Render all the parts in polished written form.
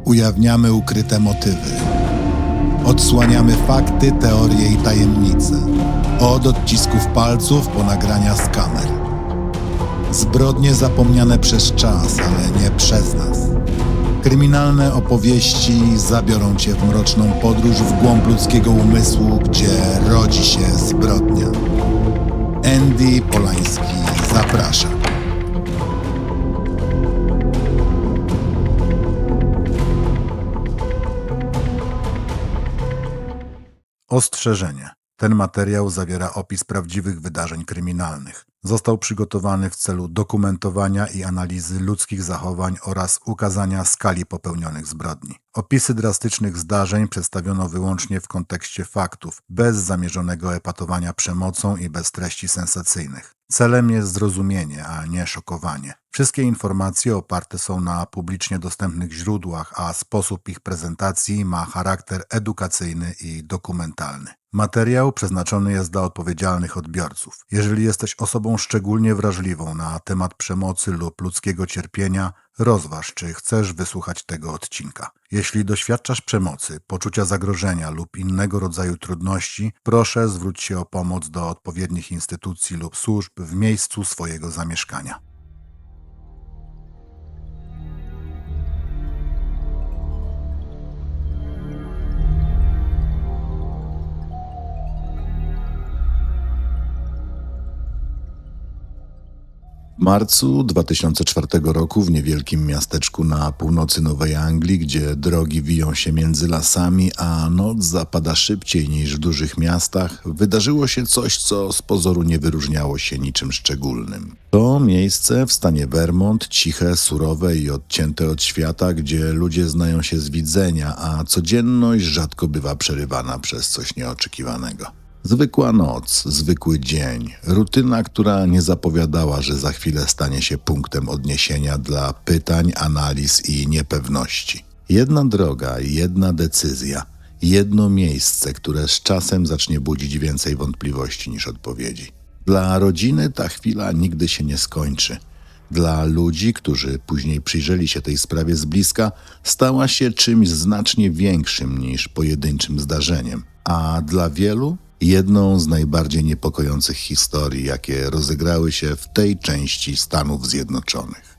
Ujawniamy ukryte motywy. Odsłaniamy fakty, teorie i tajemnice. Od odcisków palców po nagrania z kamer. Zbrodnie zapomniane przez czas, ale nie przez nas. Kryminalne opowieści zabiorą cię w mroczną podróż w głąb ludzkiego umysłu, gdzie rodzi się zbrodnia. Andy Polański zaprasza. Ostrzeżenie. Ten materiał zawiera opis prawdziwych wydarzeń kryminalnych. Został przygotowany w celu dokumentowania i analizy ludzkich zachowań oraz ukazania skali popełnionych zbrodni. Opisy drastycznych zdarzeń przedstawiono wyłącznie w kontekście faktów, bez zamierzonego epatowania przemocą i bez treści sensacyjnych. Celem jest zrozumienie, a nie szokowanie. Wszystkie informacje oparte są na publicznie dostępnych źródłach, a sposób ich prezentacji ma charakter edukacyjny i dokumentalny. Materiał przeznaczony jest dla odpowiedzialnych odbiorców. Jeżeli jesteś osobą szczególnie wrażliwą na temat przemocy lub ludzkiego cierpienia, rozważ, czy chcesz wysłuchać tego odcinka. Jeśli doświadczasz przemocy, poczucia zagrożenia lub innego rodzaju trudności, proszę zwróć się o pomoc do odpowiednich instytucji lub służb w miejscu swojego zamieszkania. W marcu 2004 roku w niewielkim miasteczku na północy Nowej Anglii, gdzie drogi wiją się między lasami, a noc zapada szybciej niż w dużych miastach, wydarzyło się coś, co z pozoru nie wyróżniało się niczym szczególnym. To miejsce w stanie Vermont, ciche, surowe i odcięte od świata, gdzie ludzie znają się z widzenia, a codzienność rzadko bywa przerywana przez coś nieoczekiwanego. Zwykła noc, zwykły dzień, rutyna, która nie zapowiadała, że za chwilę stanie się punktem odniesienia dla pytań, analiz i niepewności. Jedna droga, jedna decyzja, jedno miejsce, które z czasem zacznie budzić więcej wątpliwości niż odpowiedzi. Dla rodziny ta chwila nigdy się nie skończy. Dla ludzi, którzy później przyjrzeli się tej sprawie z bliska, stała się czymś znacznie większym niż pojedynczym zdarzeniem, a dla wielu jedną z najbardziej niepokojących historii, jakie rozegrały się w tej części Stanów Zjednoczonych.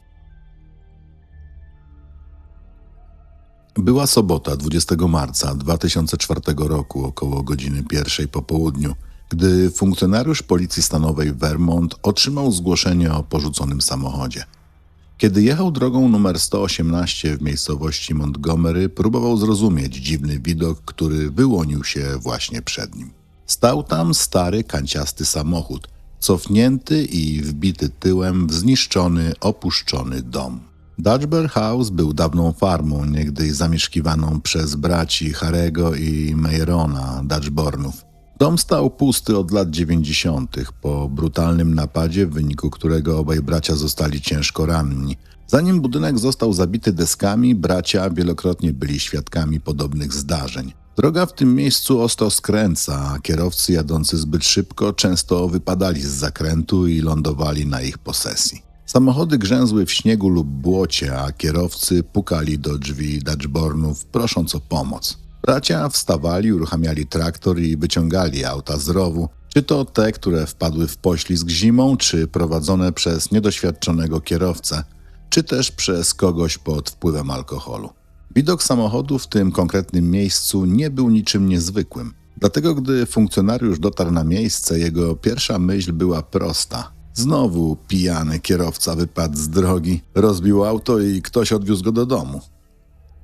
Była sobota 20 marca 2004 roku około godziny 1 po południu, gdy funkcjonariusz policji stanowej Vermont otrzymał zgłoszenie o porzuconym samochodzie. Kiedy jechał drogą numer 118 w miejscowości Montgomery, próbował zrozumieć dziwny widok, który wyłonił się właśnie przed nim. Stał tam stary, kanciasty samochód, cofnięty i wbity tyłem w zniszczony, opuszczony dom. Dutchbar House był dawną farmą, niegdyś zamieszkiwaną przez braci Harego i Mayerona Dutchbornów. Dom stał pusty od lat 90. po brutalnym napadzie, w wyniku którego obaj bracia zostali ciężko ranni. Zanim budynek został zabity deskami, bracia wielokrotnie byli świadkami podobnych zdarzeń. Droga w tym miejscu ostro skręca, a kierowcy jadący zbyt szybko często wypadali z zakrętu i lądowali na ich posesji. Samochody grzęzły w śniegu lub błocie, a kierowcy pukali do drzwi Dutchbornów, prosząc o pomoc. Bracia wstawali, uruchamiali traktor i wyciągali auta z rowu, czy to te, które wpadły w poślizg zimą, czy prowadzone przez niedoświadczonego kierowcę, czy też przez kogoś pod wpływem alkoholu. Widok samochodu w tym konkretnym miejscu nie był niczym niezwykłym. Dlatego, gdy funkcjonariusz dotarł na miejsce, jego pierwsza myśl była prosta. Znowu pijany kierowca wypadł z drogi, rozbił auto i ktoś odwiózł go do domu.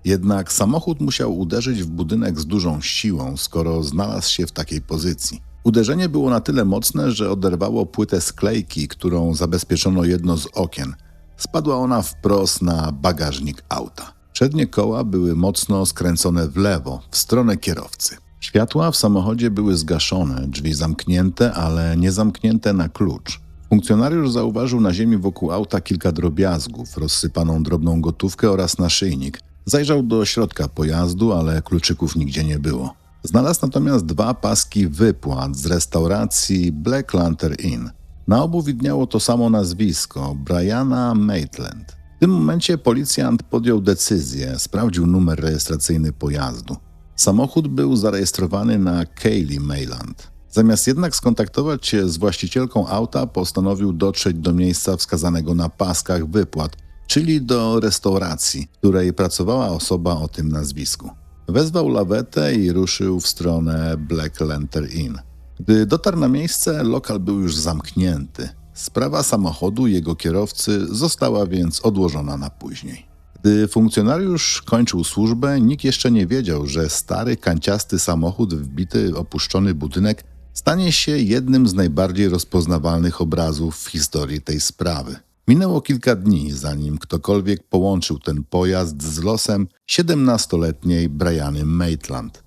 Jednak samochód musiał uderzyć w budynek z dużą siłą, skoro znalazł się w takiej pozycji. Uderzenie było na tyle mocne, że oderwało płytę sklejki, którą zabezpieczono jedno z okien. Spadła ona wprost na bagażnik auta. Przednie koła były mocno skręcone w lewo, w stronę kierowcy. Światła w samochodzie były zgaszone, drzwi zamknięte, ale nie zamknięte na klucz. Funkcjonariusz zauważył na ziemi wokół auta kilka drobiazgów, rozsypaną drobną gotówkę oraz naszyjnik. Zajrzał do środka pojazdu, ale kluczyków nigdzie nie było. Znalazł natomiast 2 paski wypłat z restauracji Black Lantern Inn. Na obu widniało to samo nazwisko – Briana Maitland. W tym momencie policjant podjął decyzję, sprawdził numer rejestracyjny pojazdu. Samochód był zarejestrowany na Kaylee Mayland. Zamiast jednak skontaktować się z właścicielką auta, postanowił dotrzeć do miejsca wskazanego na paskach wypłat, czyli do restauracji, w której pracowała osoba o tym nazwisku. Wezwał lawetę i ruszył w stronę Black Lantern Inn. Gdy dotarł na miejsce, lokal był już zamknięty. Sprawa samochodu i jego kierowcy została więc odłożona na później. Gdy funkcjonariusz kończył służbę, nikt jeszcze nie wiedział, że stary, kanciasty samochód wbity opuszczony budynek stanie się jednym z najbardziej rozpoznawalnych obrazów w historii tej sprawy. Minęło kilka dni, zanim ktokolwiek połączył ten pojazd z losem 17-letniej Brianny Maitland.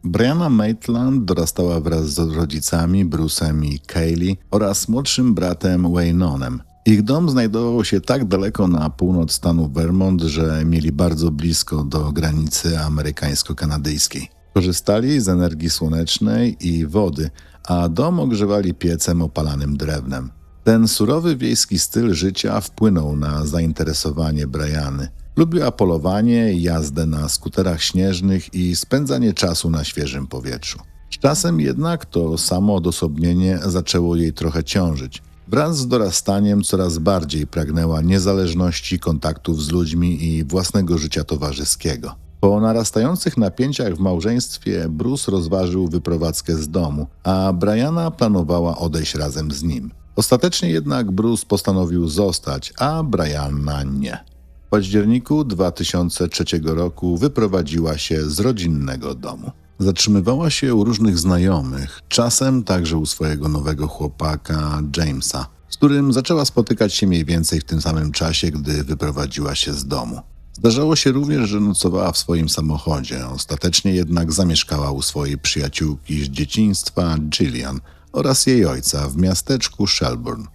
Brianna Maitland dorastała wraz z rodzicami Bruce'em i Kaylee oraz młodszym bratem Waynonem. Ich dom znajdował się tak daleko na północ stanu Vermont, że mieli bardzo blisko do granicy amerykańsko-kanadyjskiej. Korzystali z energii słonecznej i wody, a dom ogrzewali piecem opalanym drewnem. Ten surowy wiejski styl życia wpłynął na zainteresowanie Brianny. Lubiła polowanie, jazdę na skuterach śnieżnych i spędzanie czasu na świeżym powietrzu. Z czasem jednak to samo odosobnienie zaczęło jej trochę ciążyć. Wraz z dorastaniem coraz bardziej pragnęła niezależności, kontaktów z ludźmi i własnego życia towarzyskiego. Po narastających napięciach w małżeństwie Bruce rozważył wyprowadzkę z domu, a Brianna planowała odejść razem z nim. Ostatecznie jednak Bruce postanowił zostać, a Brianna nie. W październiku 2003 roku wyprowadziła się z rodzinnego domu. Zatrzymywała się u różnych znajomych, czasem także u swojego nowego chłopaka Jamesa, z którym zaczęła spotykać się mniej więcej w tym samym czasie, gdy wyprowadziła się z domu. Zdarzało się również, że nocowała w swoim samochodzie, ostatecznie jednak zamieszkała u swojej przyjaciółki z dzieciństwa Gillian oraz jej ojca w miasteczku Shelburne.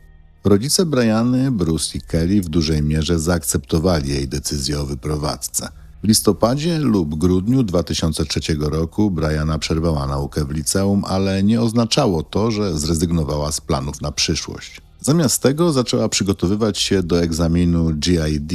Rodzice Brianny, Bruce i Kelly w dużej mierze zaakceptowali jej decyzję o wyprowadzce. W listopadzie lub grudniu 2003 roku Brianna przerwała naukę w liceum, ale nie oznaczało to, że zrezygnowała z planów na przyszłość. Zamiast tego zaczęła przygotowywać się do egzaminu GID.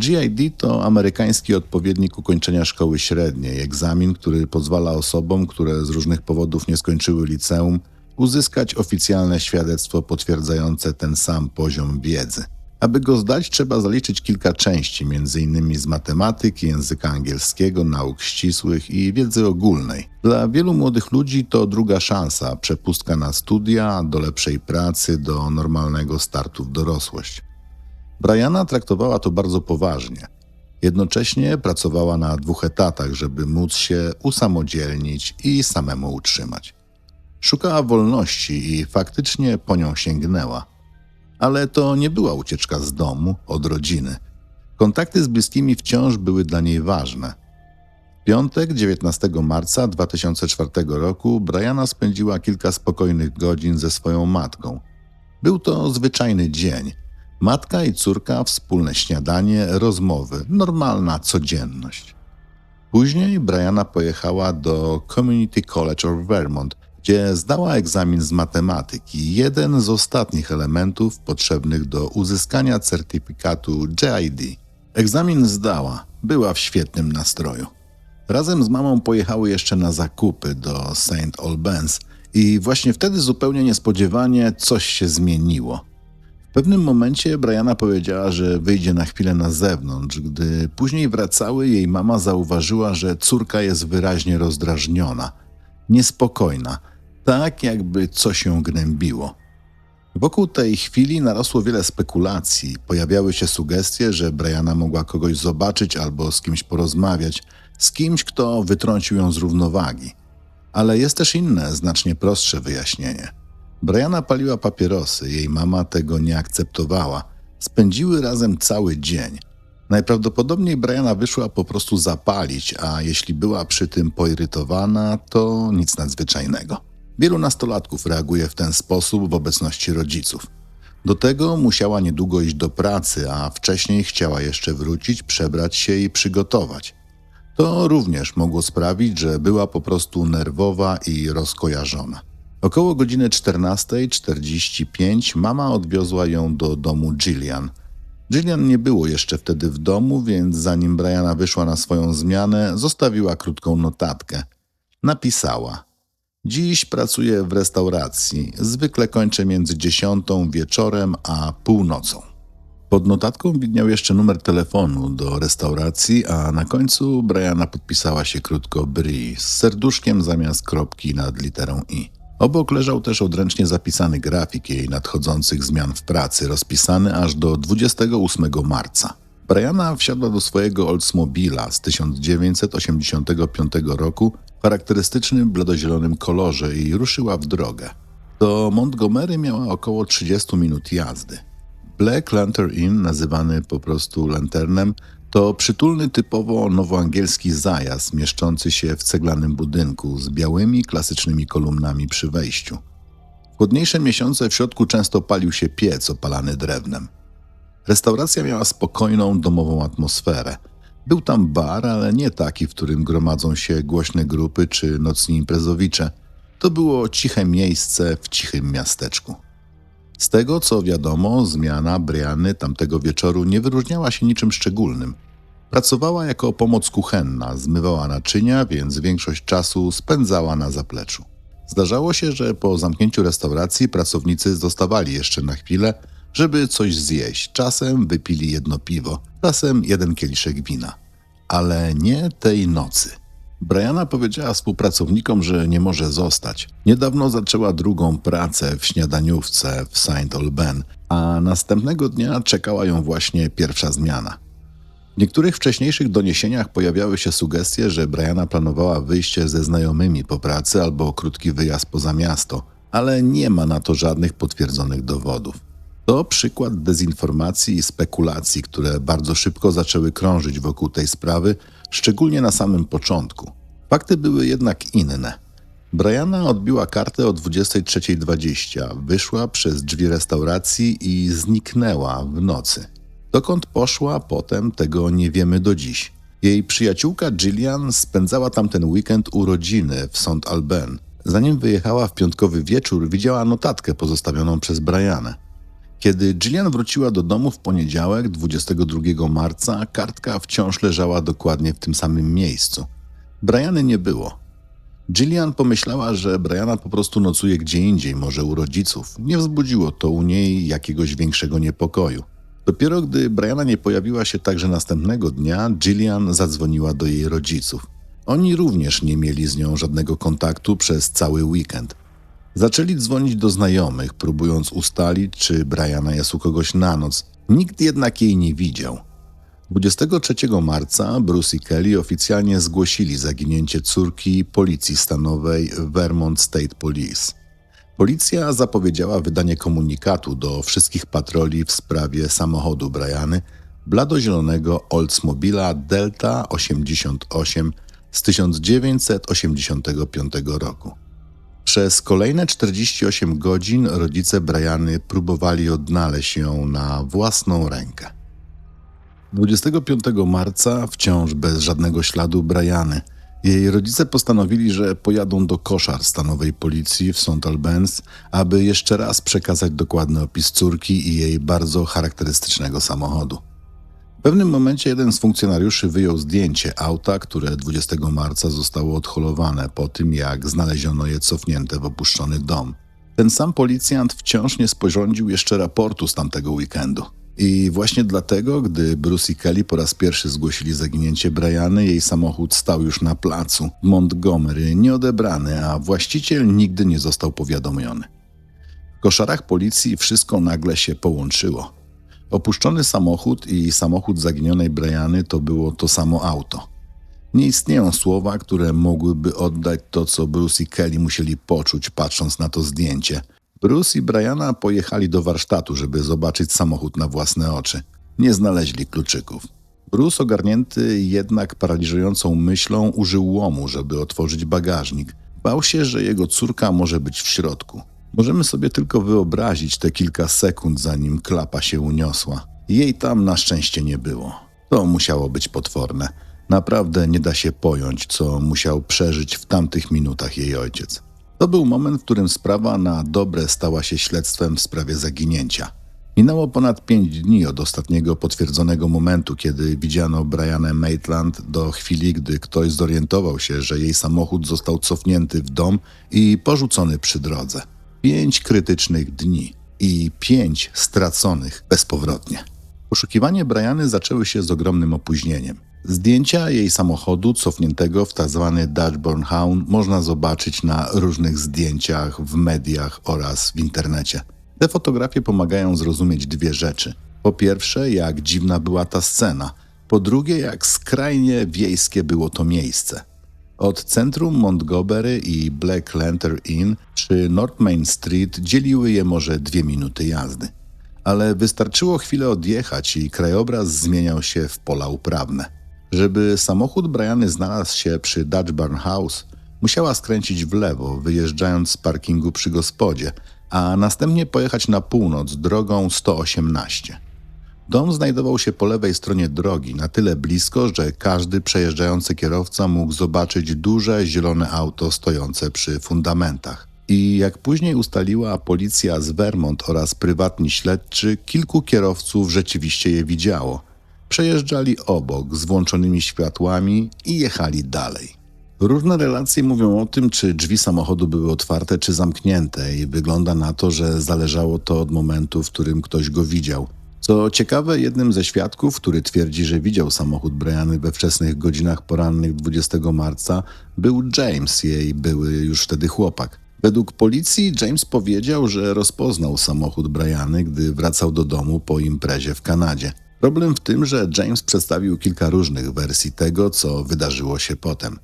GID to amerykański odpowiednik ukończenia szkoły średniej, egzamin, który pozwala osobom, które z różnych powodów nie skończyły liceum, uzyskać oficjalne świadectwo potwierdzające ten sam poziom wiedzy. Aby go zdać, trzeba zaliczyć kilka części, m.in. z matematyki, języka angielskiego, nauk ścisłych i wiedzy ogólnej. Dla wielu młodych ludzi to druga szansa, przepustka na studia, do lepszej pracy, do normalnego startu w dorosłość. Brianna traktowała to bardzo poważnie. Jednocześnie pracowała na 2 etatach, żeby móc się usamodzielnić i samemu utrzymać. Szukała wolności i faktycznie po nią sięgnęła. Ale to nie była ucieczka z domu, od rodziny. Kontakty z bliskimi wciąż były dla niej ważne. W piątek, 19 marca 2004 roku, Brianna spędziła kilka spokojnych godzin ze swoją matką. Był to zwyczajny dzień. Matka i córka, wspólne śniadanie, rozmowy, normalna codzienność. Później Brianna pojechała do Community College of Vermont, gdzie zdała egzamin z matematyki, jeden z ostatnich elementów potrzebnych do uzyskania certyfikatu GID. Egzamin zdała, była w świetnym nastroju. Razem z mamą pojechały jeszcze na zakupy do St. Albans i właśnie wtedy zupełnie niespodziewanie coś się zmieniło. W pewnym momencie Brianna powiedziała, że wyjdzie na chwilę na zewnątrz. Gdy później wracały, jej mama zauważyła, że córka jest wyraźnie rozdrażniona, niespokojna, tak jakby coś ją gnębiło. Wokół tej chwili narosło wiele spekulacji, pojawiały się sugestie, że Brianna mogła kogoś zobaczyć albo z kimś porozmawiać, z kimś, kto wytrącił ją z równowagi. Ale jest też inne, znacznie prostsze wyjaśnienie. Brianna paliła papierosy, jej mama tego nie akceptowała. Spędziły razem cały dzień. Najprawdopodobniej Brianna wyszła po prostu zapalić, a jeśli była przy tym poirytowana, to nic nadzwyczajnego. Wielu nastolatków reaguje w ten sposób w obecności rodziców. Do tego musiała niedługo iść do pracy, a wcześniej chciała jeszcze wrócić, przebrać się i przygotować. To również mogło sprawić, że była po prostu nerwowa i rozkojarzona. Około godziny 14:45 mama odwiozła ją do domu Gillian. Gillian nie było jeszcze wtedy w domu, więc zanim Brianna wyszła na swoją zmianę, zostawiła krótką notatkę. Napisała: dziś pracuję w restauracji, zwykle kończę między 10 wieczorem a północą. Pod notatką widniał jeszcze numer telefonu do restauracji, a na końcu Brianna podpisała się krótko Bri z serduszkiem zamiast kropki nad literą I. Obok leżał też odręcznie zapisany grafik jej nadchodzących zmian w pracy, rozpisany aż do 28 marca. Brianna wsiadła do swojego Oldsmobila z 1985 roku w charakterystycznym bladozielonym kolorze i ruszyła w drogę. Do Montgomery miała około 30 minut jazdy. Black Lantern Inn, nazywany po prostu Lanternem, to przytulny typowo nowoangielski zajazd mieszczący się w ceglanym budynku z białymi, klasycznymi kolumnami przy wejściu. W chłodniejsze miesiące w środku często palił się piec opalany drewnem. Restauracja miała spokojną, domową atmosferę. Był tam bar, ale nie taki, w którym gromadzą się głośne grupy czy nocni imprezowicze. To było ciche miejsce w cichym miasteczku. Z tego, co wiadomo, zmiana Brianny tamtego wieczoru nie wyróżniała się niczym szczególnym. Pracowała jako pomoc kuchenna, zmywała naczynia, więc większość czasu spędzała na zapleczu. Zdarzało się, że po zamknięciu restauracji pracownicy zostawali jeszcze na chwilę, żeby coś zjeść. Czasem wypili jedno piwo, czasem jeden kieliszek wina. Ale nie tej nocy. Brianna powiedziała współpracownikom, że nie może zostać. Niedawno zaczęła drugą pracę w śniadaniówce w St. Albans, a następnego dnia czekała ją właśnie pierwsza zmiana. W niektórych wcześniejszych doniesieniach pojawiały się sugestie, że Brianna planowała wyjście ze znajomymi po pracy albo krótki wyjazd poza miasto, ale nie ma na to żadnych potwierdzonych dowodów. To przykład dezinformacji i spekulacji, które bardzo szybko zaczęły krążyć wokół tej sprawy, szczególnie na samym początku. Fakty były jednak inne. Brianna odbiła kartę o 23:20, wyszła przez drzwi restauracji i zniknęła w nocy. Dokąd poszła potem, tego nie wiemy do dziś. Jej przyjaciółka Gillian spędzała tamten weekend urodziny w St. Albans. Zanim wyjechała w piątkowy wieczór, widziała notatkę pozostawioną przez Briannę. Kiedy Gillian wróciła do domu w poniedziałek, 22 marca, kartka wciąż leżała dokładnie w tym samym miejscu. Brianny nie było. Gillian pomyślała, że Brianna po prostu nocuje gdzie indziej, może u rodziców. Nie wzbudziło to u niej jakiegoś większego niepokoju. Dopiero gdy Brianna nie pojawiła się także następnego dnia, Gillian zadzwoniła do jej rodziców. Oni również nie mieli z nią żadnego kontaktu przez cały weekend. Zaczęli dzwonić do znajomych, próbując ustalić, czy Brianna jest u kogoś na noc. Nikt jednak jej nie widział. 23 marca Bruce i Kelly oficjalnie zgłosili zaginięcie córki policji stanowej Vermont State Police. Policja zapowiedziała wydanie komunikatu do wszystkich patroli w sprawie samochodu Brianny, bladozielonego Oldsmobila Delta 88 z 1985 roku. Przez kolejne 48 godzin rodzice Brianny próbowali odnaleźć ją na własną rękę. 25 marca, wciąż bez żadnego śladu Brianny, jej rodzice postanowili, że pojadą do koszar stanowej policji w St. Albans, aby jeszcze raz przekazać dokładny opis córki i jej bardzo charakterystycznego samochodu. W pewnym momencie jeden z funkcjonariuszy wyjął zdjęcie auta, które 20 marca zostało odholowane po tym, jak znaleziono je cofnięte w opuszczony dom. Ten sam policjant wciąż nie sporządził jeszcze raportu z tamtego weekendu. I właśnie dlatego, gdy Bruce i Kelly po raz pierwszy zgłosili zaginięcie Brianny, jej samochód stał już na placu w Montgomery, nieodebrany, a właściciel nigdy nie został powiadomiony. W koszarach policji wszystko nagle się połączyło. Opuszczony samochód i samochód zaginionej Brianny to było to samo auto. Nie istnieją słowa, które mogłyby oddać to, co Bruce i Kelly musieli poczuć, patrząc na to zdjęcie. Bruce i Brianna pojechali do warsztatu, żeby zobaczyć samochód na własne oczy. Nie znaleźli kluczyków. Bruce, ogarnięty jednak paraliżującą myślą, użył łomu, żeby otworzyć bagażnik. Bał się, że jego córka może być w środku. Możemy sobie tylko wyobrazić te kilka sekund, zanim klapa się uniosła. Jej tam na szczęście nie było. To musiało być potworne. Naprawdę nie da się pojąć, co musiał przeżyć w tamtych minutach jej ojciec. To był moment, w którym sprawa na dobre stała się śledztwem w sprawie zaginięcia. Minęło ponad 5 dni od ostatniego potwierdzonego momentu, kiedy widziano Briannę Maitland, do chwili, gdy ktoś zorientował się, że jej samochód został cofnięty w dom i porzucony przy drodze. 5 krytycznych dni i 5 straconych bezpowrotnie. Poszukiwania Brianny zaczęły się z ogromnym opóźnieniem. Zdjęcia jej samochodu cofniętego w tzw. Dashboard Hound można zobaczyć na różnych zdjęciach, w mediach oraz w internecie. Te fotografie pomagają zrozumieć dwie rzeczy. Po pierwsze, jak dziwna była ta scena. Po drugie, jak skrajnie wiejskie było to miejsce. Od centrum Montgomery i Black Lantern Inn przy North Main Street dzieliły je może 2 minuty jazdy. Ale wystarczyło chwilę odjechać i krajobraz zmieniał się w pola uprawne. Żeby samochód Brianny znalazł się przy Dashboard House, musiała skręcić w lewo, wyjeżdżając z parkingu przy gospodzie, a następnie pojechać na północ drogą 118. Dom znajdował się po lewej stronie drogi, na tyle blisko, że każdy przejeżdżający kierowca mógł zobaczyć duże, zielone auto stojące przy fundamentach. I jak później ustaliła policja z Vermont oraz prywatni śledczy, kilku kierowców rzeczywiście je widziało. Przejeżdżali obok z włączonymi światłami i jechali dalej. Różne relacje mówią o tym, czy drzwi samochodu były otwarte czy zamknięte i wygląda na to, że zależało to od momentu, w którym ktoś go widział. Co ciekawe, jednym ze świadków, który twierdzi, że widział samochód Brianny we wczesnych godzinach porannych 20 marca, był James, jej były już wtedy chłopak. Według policji James powiedział, że rozpoznał samochód Brianny, gdy wracał do domu po imprezie w Kanadzie. Problem w tym, że James przedstawił kilka różnych wersji tego, co wydarzyło się potem.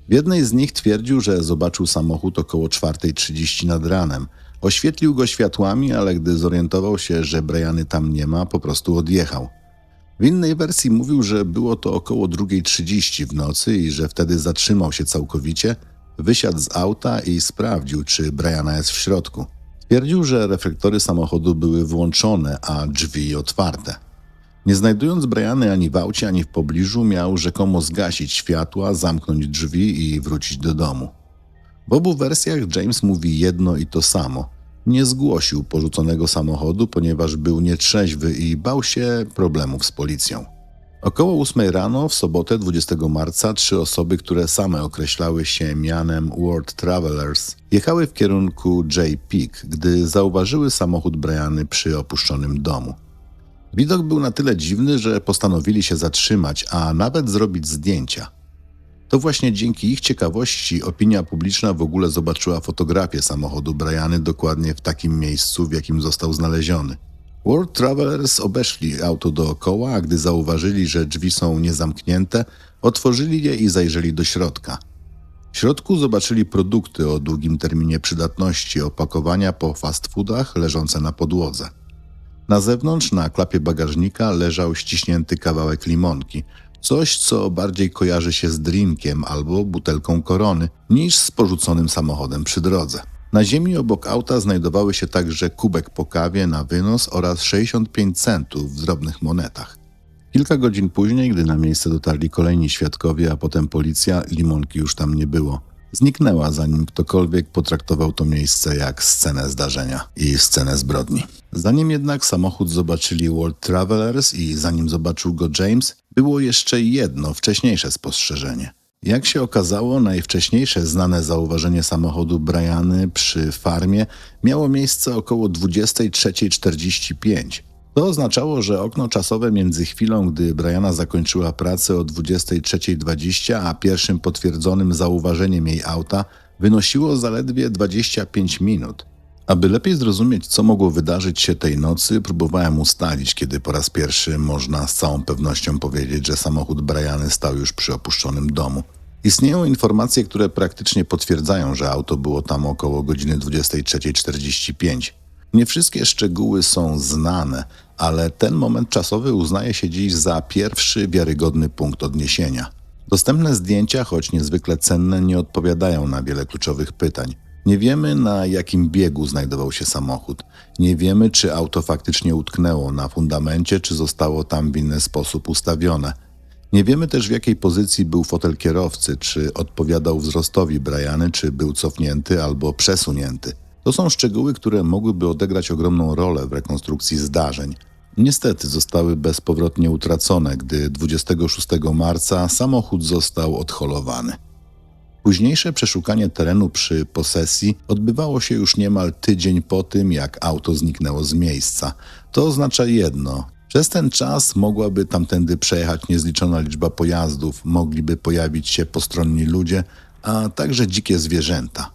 W jednej z nich twierdził, że zobaczył samochód około 4:30 nad ranem. Oświetlił go światłami, ale gdy zorientował się, że Brianny tam nie ma, po prostu odjechał. W innej wersji mówił, że było to około 2:30 w nocy i że wtedy zatrzymał się całkowicie, wysiadł z auta i sprawdził, czy Brianna jest w środku. Twierdził, że reflektory samochodu były włączone, a drzwi otwarte. Nie znajdując Brianny ani w aucie, ani w pobliżu, miał rzekomo zgasić światła, zamknąć drzwi i wrócić do domu. W obu wersjach James mówi jedno i to samo. Nie zgłosił porzuconego samochodu, ponieważ był nietrzeźwy i bał się problemów z policją. Około 8 rano w sobotę 20 marca 3 osoby, które same określały się mianem World Travelers, jechały w kierunku J. Peak, gdy zauważyły samochód Brianny przy opuszczonym domu. Widok był na tyle dziwny, że postanowili się zatrzymać, a nawet zrobić zdjęcia. To właśnie dzięki ich ciekawości opinia publiczna w ogóle zobaczyła fotografię samochodu Brianny dokładnie w takim miejscu, w jakim został znaleziony. World Travelers obeszli auto dookoła, a gdy zauważyli, że drzwi są niezamknięte, otworzyli je i zajrzeli do środka. W środku zobaczyli produkty o długim terminie przydatności, opakowania po fast foodach leżące na podłodze. Na zewnątrz, na klapie bagażnika, leżał ściśnięty kawałek limonki. Coś, co bardziej kojarzy się z drinkiem albo butelką Korony, niż z porzuconym samochodem przy drodze. Na ziemi obok auta znajdowały się także kubek po kawie na wynos oraz 65 centów w drobnych monetach. Kilka godzin później, gdy na miejsce dotarli kolejni świadkowie, a potem policja, limonki już tam nie było. Zniknęła, zanim ktokolwiek potraktował to miejsce jak scenę zdarzenia i scenę zbrodni. Zanim jednak samochód zobaczyli World Travelers i zanim zobaczył go James, było jeszcze jedno wcześniejsze spostrzeżenie. Jak się okazało, najwcześniejsze znane zauważenie samochodu Brianny przy farmie miało miejsce około 23:45. To oznaczało, że okno czasowe między chwilą, gdy Brianna zakończyła pracę o 23:20, a pierwszym potwierdzonym zauważeniem jej auta wynosiło zaledwie 25 minut. Aby lepiej zrozumieć, co mogło wydarzyć się tej nocy, próbowałem ustalić, kiedy po raz pierwszy można z całą pewnością powiedzieć, że samochód Brianny stał już przy opuszczonym domu. Istnieją informacje, które praktycznie potwierdzają, że auto było tam około godziny 23:45. Nie wszystkie szczegóły są znane, ale ten moment czasowy uznaje się dziś za pierwszy wiarygodny punkt odniesienia. Dostępne zdjęcia, choć niezwykle cenne, nie odpowiadają na wiele kluczowych pytań. Nie wiemy, na jakim biegu znajdował się samochód. Nie wiemy, czy auto faktycznie utknęło na fundamencie, czy zostało tam w inny sposób ustawione. Nie wiemy też, w jakiej pozycji był fotel kierowcy, czy odpowiadał wzrostowi Brianny, czy był cofnięty albo przesunięty. To są szczegóły, które mogłyby odegrać ogromną rolę w rekonstrukcji zdarzeń. Niestety zostały bezpowrotnie utracone, gdy 26 marca samochód został odholowany. Późniejsze przeszukanie terenu przy posesji odbywało się już niemal tydzień po tym, jak auto zniknęło z miejsca. To oznacza jedno. Przez ten czas mogłaby tamtędy przejechać niezliczona liczba pojazdów, mogliby pojawić się postronni ludzie, a także dzikie zwierzęta.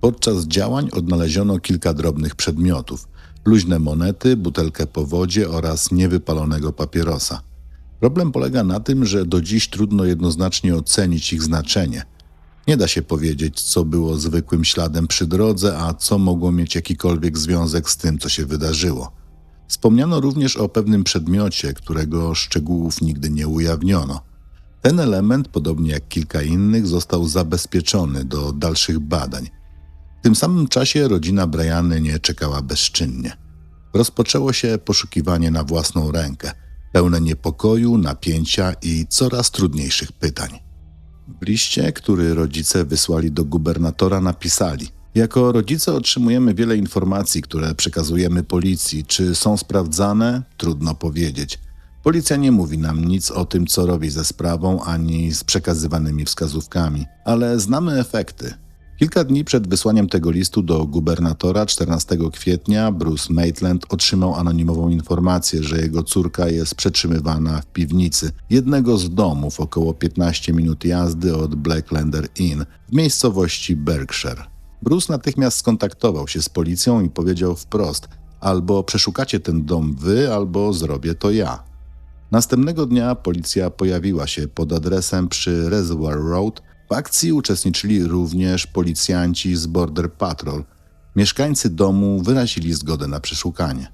Podczas działań odnaleziono kilka drobnych przedmiotów: luźne monety, butelkę po wodzie oraz niewypalonego papierosa. Problem polega na tym, że do dziś trudno jednoznacznie ocenić ich znaczenie. Nie da się powiedzieć, co było zwykłym śladem przy drodze, a co mogło mieć jakikolwiek związek z tym, co się wydarzyło. Wspomniano również o pewnym przedmiocie, którego szczegółów nigdy nie ujawniono. Ten element, podobnie jak kilka innych, został zabezpieczony do dalszych badań. W tym samym czasie rodzina Briany nie czekała bezczynnie. Rozpoczęło się poszukiwanie na własną rękę, pełne niepokoju, napięcia i coraz trudniejszych pytań. W liście, który rodzice wysłali do gubernatora, napisali: jako rodzice otrzymujemy wiele informacji, które przekazujemy policji. Czy są sprawdzane? Trudno powiedzieć. Policja nie mówi nam nic o tym, co robi ze sprawą, ani z przekazywanymi wskazówkami, ale znamy efekty. Kilka dni przed wysłaniem tego listu do gubernatora 14 kwietnia Bruce Maitland otrzymał anonimową informację, że jego córka jest przetrzymywana w piwnicy jednego z domów około 15 minut jazdy od Blacklander Inn w miejscowości Berkshire. Bruce natychmiast skontaktował się z policją i powiedział wprost: albo przeszukacie ten dom wy, albo zrobię to ja. Następnego dnia policja pojawiła się pod adresem przy Reservoir Road. W akcji uczestniczyli również policjanci z Border Patrol. Mieszkańcy domu wyrazili zgodę na przeszukanie.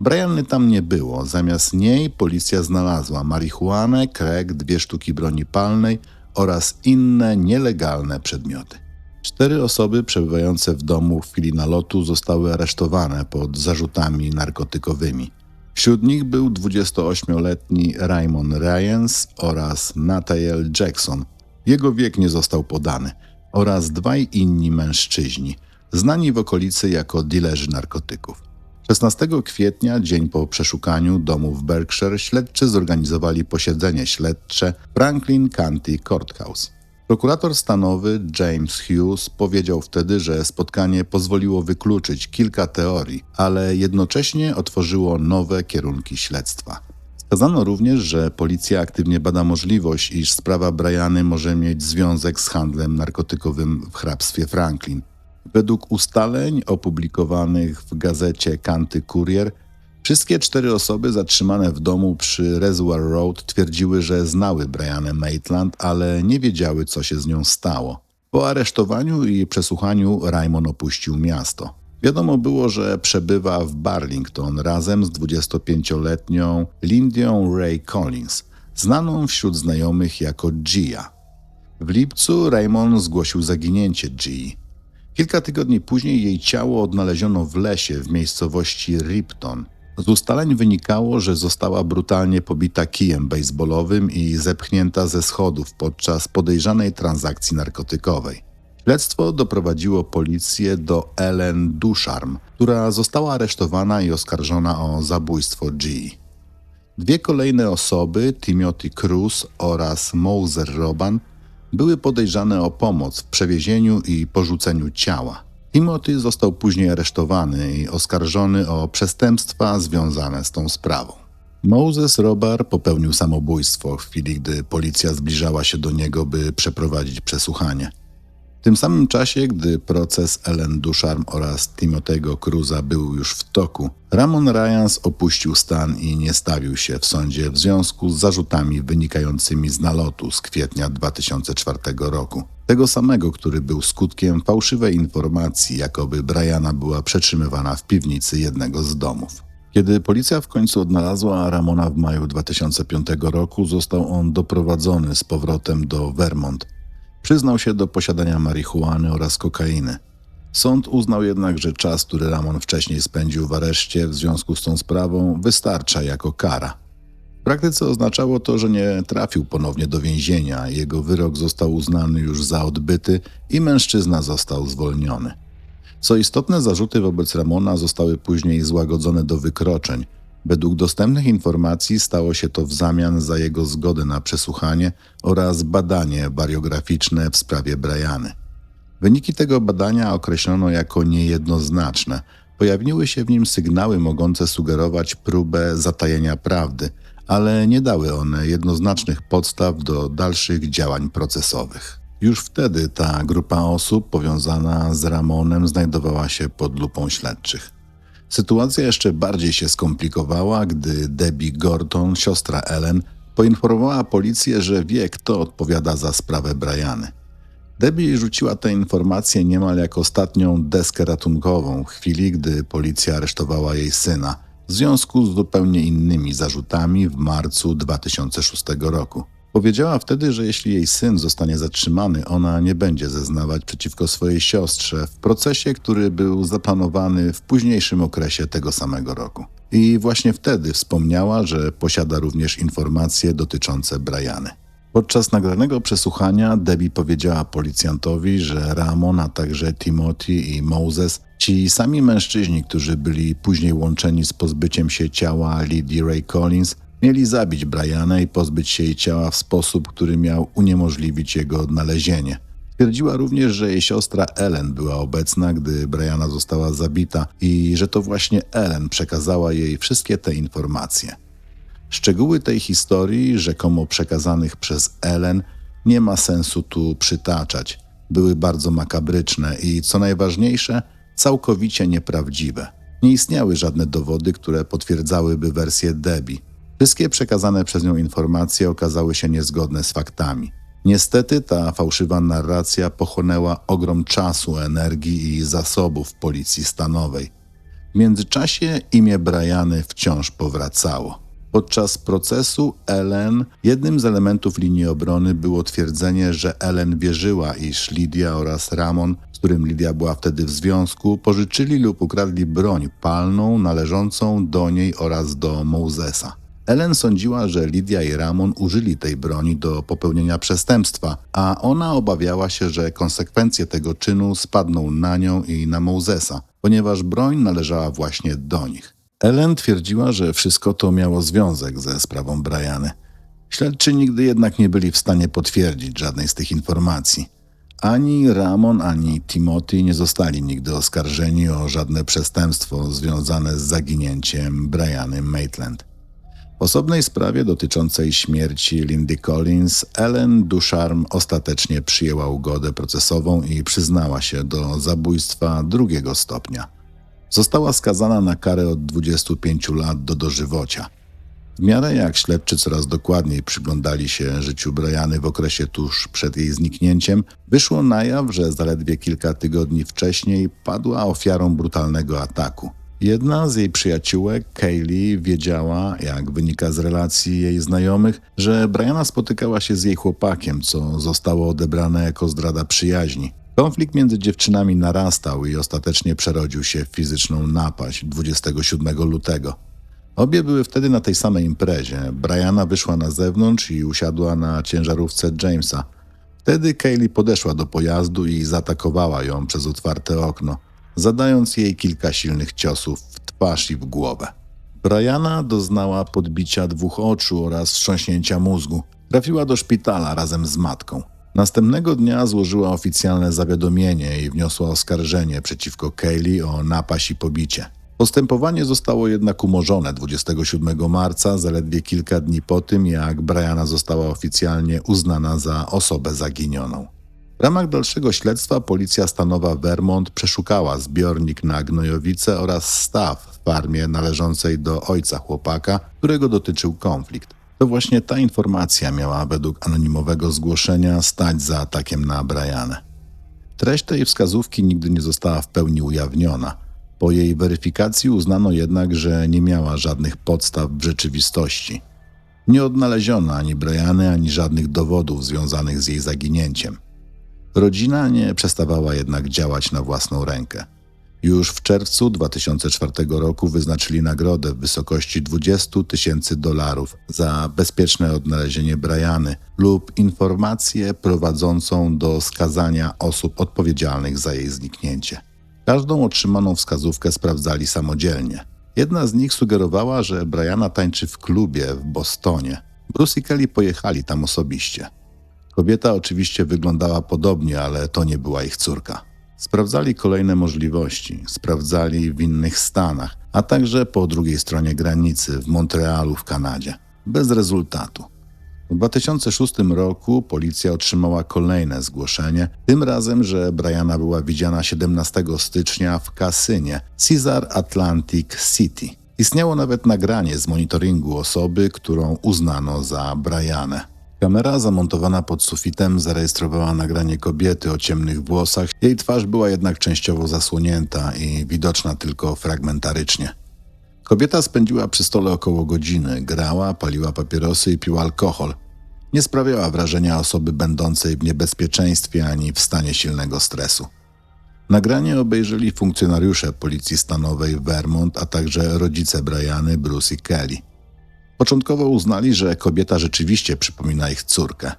Briany tam nie było. Zamiast niej policja znalazła marihuanę, crack, 2 sztuki broni palnej oraz inne nielegalne przedmioty. 4 osoby przebywające w domu w chwili nalotu zostały aresztowane pod zarzutami narkotykowymi. Wśród nich był 28-letni Raymond Ryans oraz Nathaniel Jackson. Jego wiek nie został podany, oraz 2 inni mężczyźni, znani w okolicy jako dilerzy narkotyków. 16 kwietnia, dzień po przeszukaniu domu w Berkshire, śledczy zorganizowali posiedzenie śledcze Franklin County Courthouse. Prokurator stanowy James Hughes powiedział wtedy, że spotkanie pozwoliło wykluczyć kilka teorii, ale jednocześnie otworzyło nowe kierunki śledztwa. Wskazano również, że policja aktywnie bada możliwość, iż sprawa Briany może mieć związek z handlem narkotykowym w hrabstwie Franklin. Według ustaleń opublikowanych w gazecie County Courier, wszystkie 4 osoby zatrzymane w domu przy Reservoir Road twierdziły, że znały Brianę Maitland, ale nie wiedziały, co się z nią stało. Po aresztowaniu i przesłuchaniu Raymond opuścił miasto. Wiadomo było, że przebywa w Burlington razem z 25-letnią Lindią Ray Collins, znaną wśród znajomych jako Gia. W lipcu Raymond zgłosił zaginięcie Gii. Kilka tygodni później jej ciało odnaleziono w lesie w miejscowości Ripton. Z ustaleń wynikało, że została brutalnie pobita kijem bejsbolowym i zepchnięta ze schodów podczas podejrzanej transakcji narkotykowej. Śledztwo doprowadziło policję do Ellen Ducharme, która została aresztowana i oskarżona o zabójstwo Gii. 2 kolejne osoby, Timothy Cruz oraz Moser Roban, były podejrzane o pomoc w przewiezieniu i porzuceniu ciała. Timothy został później aresztowany i oskarżony o przestępstwa związane z tą sprawą. Moses Robar popełnił samobójstwo w chwili, gdy policja zbliżała się do niego, by przeprowadzić przesłuchanie. W tym samym czasie, gdy proces Ellen Ducharme oraz Timothy'ego Cruza był już w toku, Ramon Ryans opuścił stan i nie stawił się w sądzie w związku z zarzutami wynikającymi z nalotu z kwietnia 2004 roku. Tego samego, który był skutkiem fałszywej informacji, jakoby Briana była przetrzymywana w piwnicy jednego z domów. Kiedy policja w końcu odnalazła Ramona w maju 2005 roku, został on doprowadzony z powrotem do Vermont. Przyznał się do posiadania marihuany oraz kokainy. Sąd uznał jednak, że czas, który Ramon wcześniej spędził w areszcie w związku z tą sprawą, wystarcza jako kara. W praktyce oznaczało to, że nie trafił ponownie do więzienia, jego wyrok został uznany już za odbyty i mężczyzna został zwolniony. Co istotne, zarzuty wobec Ramona zostały później złagodzone do wykroczeń. Według dostępnych informacji stało się to w zamian za jego zgodę na przesłuchanie oraz badanie wariograficzne w sprawie Briany. Wyniki tego badania określono jako niejednoznaczne. Pojawiły się w nim sygnały mogące sugerować próbę zatajenia prawdy, ale nie dały one jednoznacznych podstaw do dalszych działań procesowych. Już wtedy ta grupa osób powiązana z Ramonem znajdowała się pod lupą śledczych. Sytuacja jeszcze bardziej się skomplikowała, gdy Debbie Gordon, siostra Ellen, poinformowała policję, że wie, kto odpowiada za sprawę Briany. Debbie rzuciła tę informację niemal jak ostatnią deskę ratunkową w chwili, gdy policja aresztowała jej syna w związku z zupełnie innymi zarzutami w marcu 2006 roku. Powiedziała wtedy, że jeśli jej syn zostanie zatrzymany, ona nie będzie zeznawać przeciwko swojej siostrze w procesie, który był zaplanowany w późniejszym okresie tego samego roku. I właśnie wtedy wspomniała, że posiada również informacje dotyczące Briany. Podczas nagranego przesłuchania Debbie powiedziała policjantowi, że Ramon, a także Timothy i Moses, ci sami mężczyźni, którzy byli później łączeni z pozbyciem się ciała Lidii Ray Collins, mieli zabić Brianę i pozbyć się jej ciała w sposób, który miał uniemożliwić jego odnalezienie. Twierdziła również, że jej siostra Ellen była obecna, gdy Briana została zabita i że to właśnie Ellen przekazała jej wszystkie te informacje. Szczegóły tej historii, rzekomo przekazanych przez Ellen, nie ma sensu tu przytaczać. Były bardzo makabryczne i, co najważniejsze, całkowicie nieprawdziwe. Nie istniały żadne dowody, które potwierdzałyby wersję Debbie. Wszystkie przekazane przez nią informacje okazały się niezgodne z faktami. Niestety ta fałszywa narracja pochłonęła ogrom czasu, energii i zasobów policji stanowej. W międzyczasie imię Briany wciąż powracało. Podczas procesu Ellen jednym z elementów linii obrony było twierdzenie, że Ellen wierzyła, iż Lydia oraz Ramon, z którym Lydia była wtedy w związku, pożyczyli lub ukradli broń palną należącą do niej oraz do Mosesa. Ellen sądziła, że Lydia i Ramon użyli tej broni do popełnienia przestępstwa, a ona obawiała się, że konsekwencje tego czynu spadną na nią i na Mosesa, ponieważ broń należała właśnie do nich. Ellen twierdziła, że wszystko to miało związek ze sprawą Briany. Śledczy nigdy jednak nie byli w stanie potwierdzić żadnej z tych informacji. Ani Ramon, ani Timothy nie zostali nigdy oskarżeni o żadne przestępstwo związane z zaginięciem Briany Maitland. W osobnej sprawie dotyczącej śmierci Lindy Collins, Ellen Ducharme ostatecznie przyjęła ugodę procesową i przyznała się do zabójstwa drugiego stopnia. Została skazana na karę od 25 lat do dożywocia. W miarę jak śledczy coraz dokładniej przyglądali się życiu Briany w okresie tuż przed jej zniknięciem, wyszło na jaw, że zaledwie kilka tygodni wcześniej padła ofiarą brutalnego ataku. Jedna z jej przyjaciółek, Kaylee, wiedziała, jak wynika z relacji jej znajomych, że Briana spotykała się z jej chłopakiem, co zostało odebrane jako zdrada przyjaźni. Konflikt między dziewczynami narastał i ostatecznie przerodził się w fizyczną napaść 27 lutego. Obie były wtedy na tej samej imprezie. Briana wyszła na zewnątrz i usiadła na ciężarówce Jamesa. Wtedy Kaylee podeszła do pojazdu i zaatakowała ją przez otwarte okno, zadając jej kilka silnych ciosów w twarz i w głowę. Briana doznała podbicia 2 oczu oraz wstrząśnięcia mózgu. Trafiła do szpitala razem z matką. Następnego dnia złożyła oficjalne zawiadomienie i wniosła oskarżenie przeciwko Kaylee o napaść i pobicie. Postępowanie zostało jednak umorzone 27 marca, zaledwie kilka dni po tym, jak Briana została oficjalnie uznana za osobę zaginioną. W ramach dalszego śledztwa policja stanowa Vermont przeszukała zbiornik na gnojowice oraz staw w farmie należącej do ojca chłopaka, którego dotyczył konflikt. To właśnie ta informacja miała według anonimowego zgłoszenia stać za atakiem na Brianę. Treść tej wskazówki nigdy nie została w pełni ujawniona. Po jej weryfikacji uznano jednak, że nie miała żadnych podstaw w rzeczywistości. Nie odnaleziono ani Briany, ani żadnych dowodów związanych z jej zaginięciem. Rodzina nie przestawała jednak działać na własną rękę. Już w czerwcu 2004 roku wyznaczyli nagrodę w wysokości $20,000 za bezpieczne odnalezienie Briany lub informację prowadzącą do skazania osób odpowiedzialnych za jej zniknięcie. Każdą otrzymaną wskazówkę sprawdzali samodzielnie. Jedna z nich sugerowała, że Brianna tańczy w klubie w Bostonie. Bruce i Kelly pojechali tam osobiście. Kobieta oczywiście wyglądała podobnie, ale to nie była ich córka. Sprawdzali kolejne możliwości, sprawdzali w innych stanach, a także po drugiej stronie granicy, w Montrealu w Kanadzie. Bez rezultatu. W 2006 roku policja otrzymała kolejne zgłoszenie, tym razem, że Brianna była widziana 17 stycznia w kasynie Caesars Atlantic City. Istniało nawet nagranie z monitoringu osoby, którą uznano za Briannę. Kamera zamontowana pod sufitem zarejestrowała nagranie kobiety o ciemnych włosach. Jej twarz była jednak częściowo zasłonięta i widoczna tylko fragmentarycznie. Kobieta spędziła przy stole około godziny, grała, paliła papierosy i piła alkohol. Nie sprawiała wrażenia osoby będącej w niebezpieczeństwie ani w stanie silnego stresu. Nagranie obejrzeli funkcjonariusze Policji Stanowej Vermont, a także rodzice Brianny, Bruce i Kelly. Początkowo uznali, że kobieta rzeczywiście przypomina ich córkę.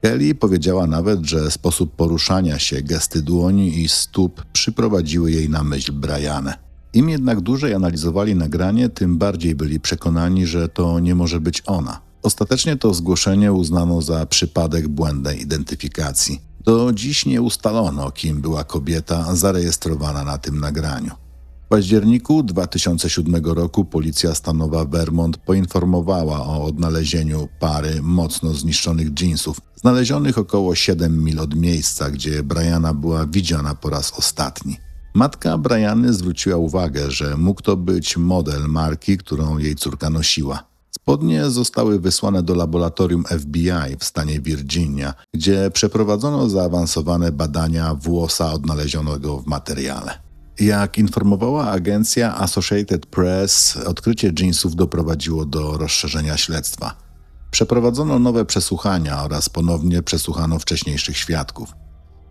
Kelly powiedziała nawet, że sposób poruszania się, gesty dłoni i stóp przyprowadziły jej na myśl Briannę. Im jednak dłużej analizowali nagranie, tym bardziej byli przekonani, że to nie może być ona. Ostatecznie to zgłoszenie uznano za przypadek błędnej identyfikacji. Do dziś nie ustalono, kim była kobieta zarejestrowana na tym nagraniu. W październiku 2007 roku Policja Stanowa Vermont poinformowała o odnalezieniu pary mocno zniszczonych dżinsów, znalezionych około 7 mil od miejsca, gdzie Brianna była widziana po raz ostatni. Matka Brianny zwróciła uwagę, że mógł to być model marki, którą jej córka nosiła. Spodnie zostały wysłane do laboratorium FBI w stanie Virginia, gdzie przeprowadzono zaawansowane badania włosa odnalezionego w materiale. Jak informowała agencja Associated Press, odkrycie dżinsów doprowadziło do rozszerzenia śledztwa. Przeprowadzono nowe przesłuchania oraz ponownie przesłuchano wcześniejszych świadków.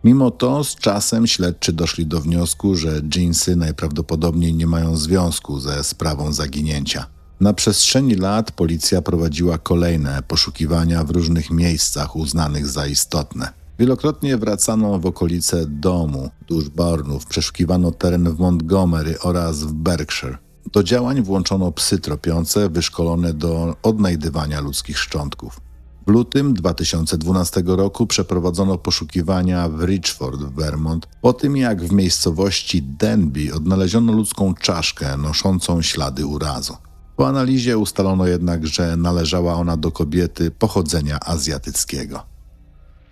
Mimo to z czasem śledczy doszli do wniosku, że dżinsy najprawdopodobniej nie mają związku ze sprawą zaginięcia. Na przestrzeni lat policja prowadziła kolejne poszukiwania w różnych miejscach uznanych za istotne. Wielokrotnie wracano w okolice domu Dushbornów, przeszukiwano teren w Montgomery oraz w Berkshire. Do działań włączono psy tropiące wyszkolone do odnajdywania ludzkich szczątków. W lutym 2012 roku przeprowadzono poszukiwania w Richford w Vermont po tym, jak w miejscowości Denby odnaleziono ludzką czaszkę noszącą ślady urazu. Po analizie ustalono jednak, że należała ona do kobiety pochodzenia azjatyckiego.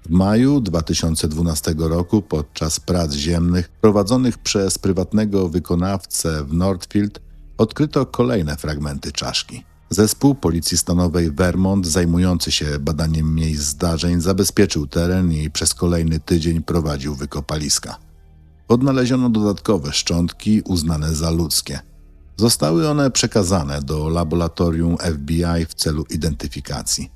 W maju 2012 roku podczas prac ziemnych prowadzonych przez prywatnego wykonawcę w Northfield odkryto kolejne fragmenty czaszki. Zespół Policji Stanowej Vermont zajmujący się badaniem miejsc zdarzeń zabezpieczył teren i przez kolejny tydzień prowadził wykopaliska. Odnaleziono dodatkowe szczątki uznane za ludzkie. Zostały one przekazane do laboratorium FBI w celu identyfikacji.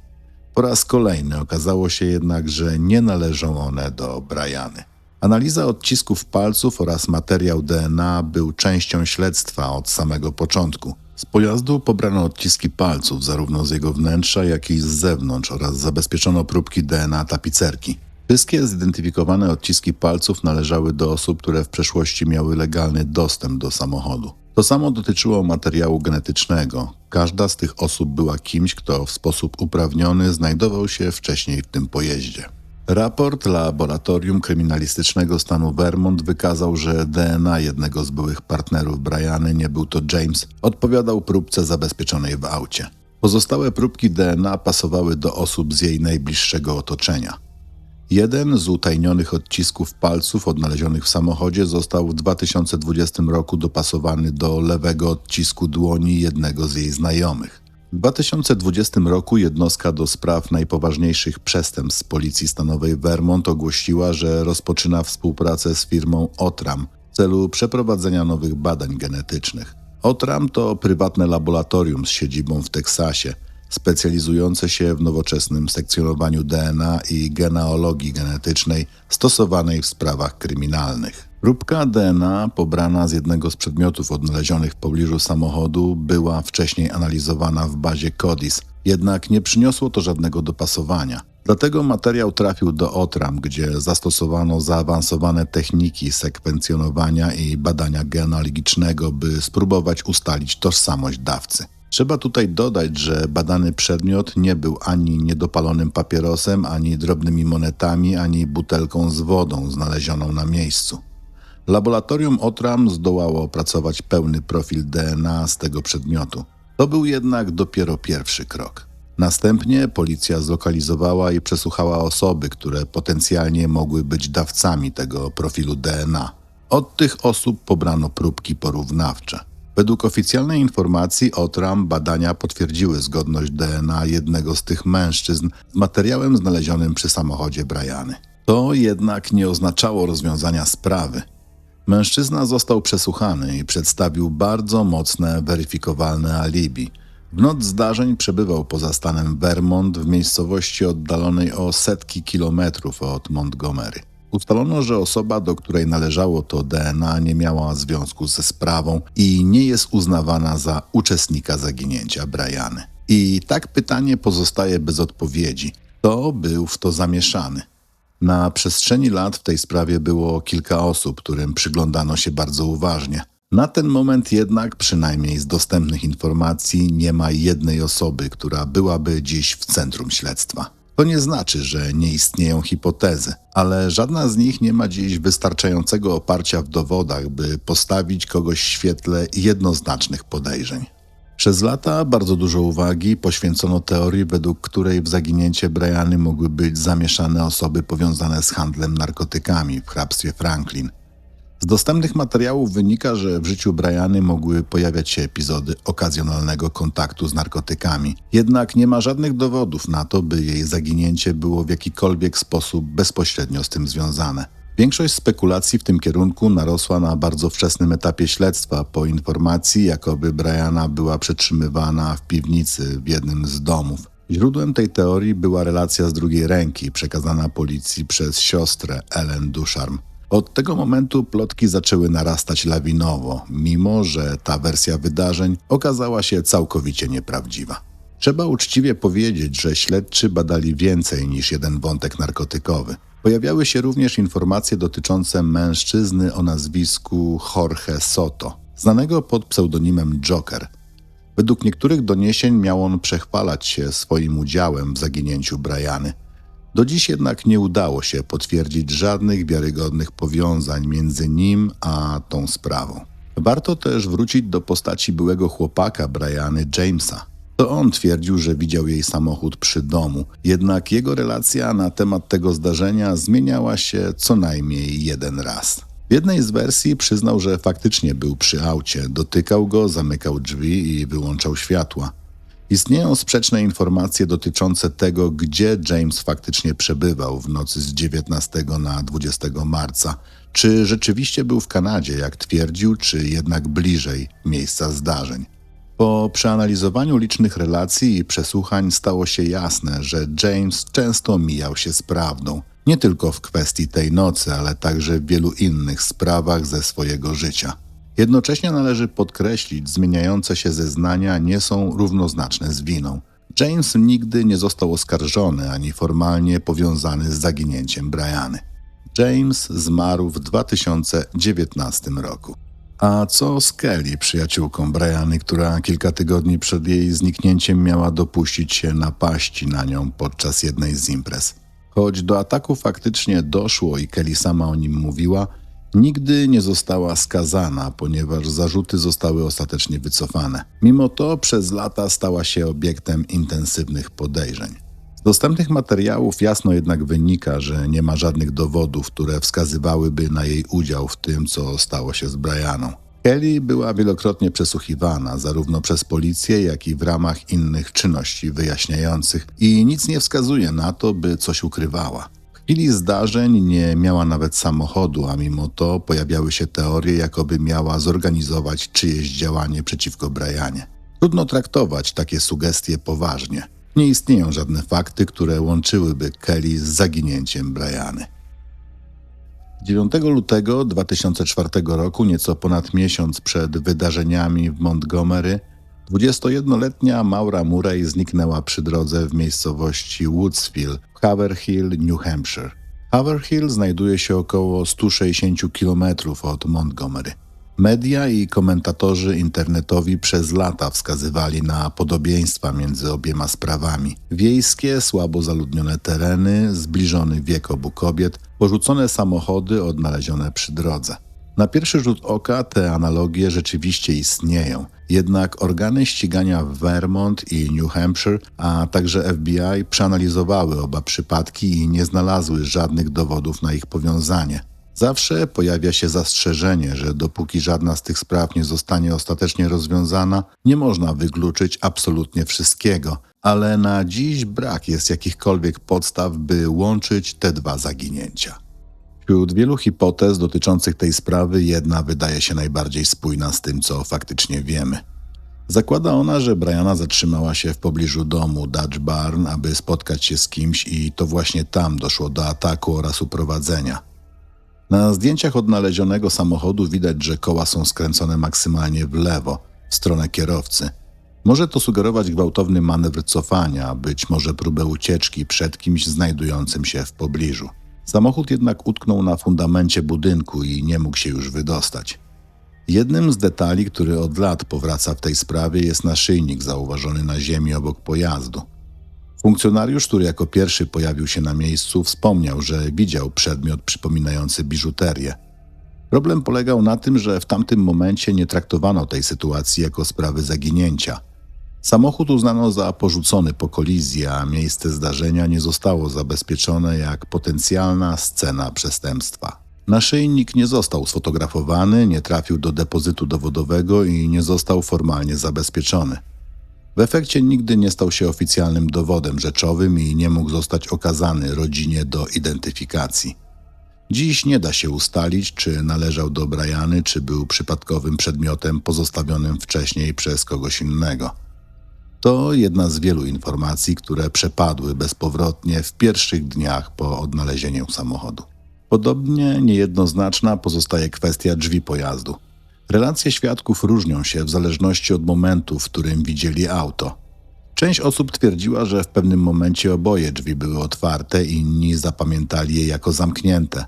Po raz kolejny okazało się jednak, że nie należą one do Brianny. Analiza odcisków palców oraz materiał DNA był częścią śledztwa od samego początku. Z pojazdu pobrano odciski palców zarówno z jego wnętrza, jak i z zewnątrz oraz zabezpieczono próbki DNA tapicerki. Wszystkie zidentyfikowane odciski palców należały do osób, które w przeszłości miały legalny dostęp do samochodu. To samo dotyczyło materiału genetycznego. Każda z tych osób była kimś, kto w sposób uprawniony znajdował się wcześniej w tym pojeździe. Raport Laboratorium Kryminalistycznego stanu Vermont wykazał, że DNA jednego z byłych partnerów Brianny, nie był to James, odpowiadał próbce zabezpieczonej w aucie. Pozostałe próbki DNA pasowały do osób z jej najbliższego otoczenia. Jeden z utajnionych odcisków palców odnalezionych w samochodzie został w 2020 roku dopasowany do lewego odcisku dłoni jednego z jej znajomych. W 2020 roku jednostka do spraw najpoważniejszych przestępstw Policji Stanowej Vermont ogłosiła, że rozpoczyna współpracę z firmą Otram w celu przeprowadzenia nowych badań genetycznych. Otram to prywatne laboratorium z siedzibą w Teksasie, specjalizujące się w nowoczesnym sekcjonowaniu DNA i genealogii genetycznej stosowanej w sprawach kryminalnych. Próbka DNA pobrana z jednego z przedmiotów odnalezionych w pobliżu samochodu była wcześniej analizowana w bazie CODIS, jednak nie przyniosło to żadnego dopasowania. Dlatego materiał trafił do OTRAM, gdzie zastosowano zaawansowane techniki sekwencjonowania i badania genealogicznego, by spróbować ustalić tożsamość dawcy. Trzeba tutaj dodać, że badany przedmiot nie był ani niedopalonym papierosem, ani drobnymi monetami, ani butelką z wodą znalezioną na miejscu. Laboratorium OTRAM zdołało opracować pełny profil DNA z tego przedmiotu. To był jednak dopiero pierwszy krok. Następnie policja zlokalizowała i przesłuchała osoby, które potencjalnie mogły być dawcami tego profilu DNA. Od tych osób pobrano próbki porównawcze. Według oficjalnej informacji OTRAM badania potwierdziły zgodność DNA jednego z tych mężczyzn z materiałem znalezionym przy samochodzie Briany. To jednak nie oznaczało rozwiązania sprawy. Mężczyzna został przesłuchany i przedstawił bardzo mocne, weryfikowalne alibi. W noc zdarzeń przebywał poza stanem Vermont w miejscowości oddalonej o setki kilometrów od Montgomery. Ustalono, że osoba, do której należało to DNA, nie miała związku ze sprawą i nie jest uznawana za uczestnika zaginięcia Briany. I tak pytanie pozostaje bez odpowiedzi. Kto był w to zamieszany? Na przestrzeni lat w tej sprawie było kilka osób, którym przyglądano się bardzo uważnie. Na ten moment jednak, przynajmniej z dostępnych informacji, nie ma jednej osoby, która byłaby dziś w centrum śledztwa. To nie znaczy, że nie istnieją hipotezy, ale żadna z nich nie ma dziś wystarczającego oparcia w dowodach, by postawić kogoś w świetle jednoznacznych podejrzeń. Przez lata bardzo dużo uwagi poświęcono teorii, według której w zaginięcie Briany mogły być zamieszane osoby powiązane z handlem narkotykami w hrabstwie Franklin. Z dostępnych materiałów wynika, że w życiu Briany mogły pojawiać się epizody okazjonalnego kontaktu z narkotykami. Jednak nie ma żadnych dowodów na to, by jej zaginięcie było w jakikolwiek sposób bezpośrednio z tym związane. Większość spekulacji w tym kierunku narosła na bardzo wczesnym etapie śledztwa po informacji, jakoby Briana była przetrzymywana w piwnicy w jednym z domów. Źródłem tej teorii była relacja z drugiej ręki przekazana policji przez siostrę Ellen Ducharme. Od tego momentu plotki zaczęły narastać lawinowo, mimo że ta wersja wydarzeń okazała się całkowicie nieprawdziwa. Trzeba uczciwie powiedzieć, że śledczy badali więcej niż jeden wątek narkotykowy. Pojawiały się również informacje dotyczące mężczyzny o nazwisku Jorge Soto, znanego pod pseudonimem Joker. Według niektórych doniesień miał on przechwalać się swoim udziałem w zaginięciu Briany. Do dziś jednak nie udało się potwierdzić żadnych wiarygodnych powiązań między nim a tą sprawą. Warto też wrócić do postaci byłego chłopaka Briany, Jamesa. To on twierdził, że widział jej samochód przy domu, jednak jego relacja na temat tego zdarzenia zmieniała się co najmniej jeden raz. W jednej z wersji przyznał, że faktycznie był przy aucie, dotykał go, zamykał drzwi i wyłączał światła. Istnieją sprzeczne informacje dotyczące tego, gdzie James faktycznie przebywał w nocy z 19 na 20 marca. Czy rzeczywiście był w Kanadzie, jak twierdził, czy jednak bliżej miejsca zdarzeń. Po przeanalizowaniu licznych relacji i przesłuchań stało się jasne, że James często mijał się z prawdą. Nie tylko w kwestii tej nocy, ale także w wielu innych sprawach ze swojego życia. Jednocześnie należy podkreślić, zmieniające się zeznania nie są równoznaczne z winą. James nigdy nie został oskarżony ani formalnie powiązany z zaginięciem Briany. James zmarł w 2019 roku. A co z Kelly, przyjaciółką Briany, która kilka tygodni przed jej zniknięciem miała dopuścić się napaści na nią podczas jednej z imprez? Choć do ataku faktycznie doszło i Kelly sama o nim mówiła, nigdy nie została skazana, ponieważ zarzuty zostały ostatecznie wycofane. Mimo to przez lata stała się obiektem intensywnych podejrzeń. Z dostępnych materiałów jasno jednak wynika, że nie ma żadnych dowodów, które wskazywałyby na jej udział w tym, co stało się z Brianą. Kelly była wielokrotnie przesłuchiwana, zarówno przez policję, jak i w ramach innych czynności wyjaśniających i nic nie wskazuje na to, by coś ukrywała. W chwili zdarzeń nie miała nawet samochodu, a mimo to pojawiały się teorie, jakoby miała zorganizować czyjeś działanie przeciwko Brianie. Trudno traktować takie sugestie poważnie. Nie istnieją żadne fakty, które łączyłyby Kelly z zaginięciem Briany. 9 lutego 2004 roku, nieco ponad miesiąc przed wydarzeniami w Montgomery, 21-letnia Maura Murray zniknęła przy drodze w miejscowości Woodsville w Haverhill, New Hampshire. Haverhill znajduje się około 160 km od Montgomery. Media i komentatorzy internetowi przez lata wskazywali na podobieństwa między obiema sprawami. Wiejskie, słabo zaludnione tereny, zbliżony wiek obu kobiet, porzucone samochody odnalezione przy drodze. Na pierwszy rzut oka te analogie rzeczywiście istnieją, jednak organy ścigania w Vermont i New Hampshire, a także FBI przeanalizowały oba przypadki i nie znalazły żadnych dowodów na ich powiązanie. Zawsze pojawia się zastrzeżenie, że dopóki żadna z tych spraw nie zostanie ostatecznie rozwiązana, nie można wykluczyć absolutnie wszystkiego, ale na dziś brak jest jakichkolwiek podstaw, by łączyć te dwa zaginięcia. Wśród wielu hipotez dotyczących tej sprawy jedna wydaje się najbardziej spójna z tym, co faktycznie wiemy. Zakłada ona, że Brianna zatrzymała się w pobliżu domu Dutch Barn, aby spotkać się z kimś i to właśnie tam doszło do ataku oraz uprowadzenia. Na zdjęciach odnalezionego samochodu widać, że koła są skręcone maksymalnie w lewo, w stronę kierowcy. Może to sugerować gwałtowny manewr cofania, być może próbę ucieczki przed kimś znajdującym się w pobliżu. Samochód jednak utknął na fundamencie budynku i nie mógł się już wydostać. Jednym z detali, który od lat powraca w tej sprawie, jest naszyjnik zauważony na ziemi obok pojazdu. Funkcjonariusz, który jako pierwszy pojawił się na miejscu, wspomniał, że widział przedmiot przypominający biżuterię. Problem polegał na tym, że w tamtym momencie nie traktowano tej sytuacji jako sprawy zaginięcia. Samochód uznano za porzucony po kolizji, a miejsce zdarzenia nie zostało zabezpieczone jak potencjalna scena przestępstwa. Naszyjnik nie został sfotografowany, nie trafił do depozytu dowodowego i nie został formalnie zabezpieczony. W efekcie nigdy nie stał się oficjalnym dowodem rzeczowym i nie mógł zostać okazany rodzinie do identyfikacji. Dziś nie da się ustalić, czy należał do Brianny, czy był przypadkowym przedmiotem pozostawionym wcześniej przez kogoś innego. To jedna z wielu informacji, które przepadły bezpowrotnie w pierwszych dniach po odnalezieniu samochodu. Podobnie niejednoznaczna pozostaje kwestia drzwi pojazdu. Relacje świadków różnią się w zależności od momentu, w którym widzieli auto. Część osób twierdziła, że w pewnym momencie oboje drzwi były otwarte, inni zapamiętali je jako zamknięte.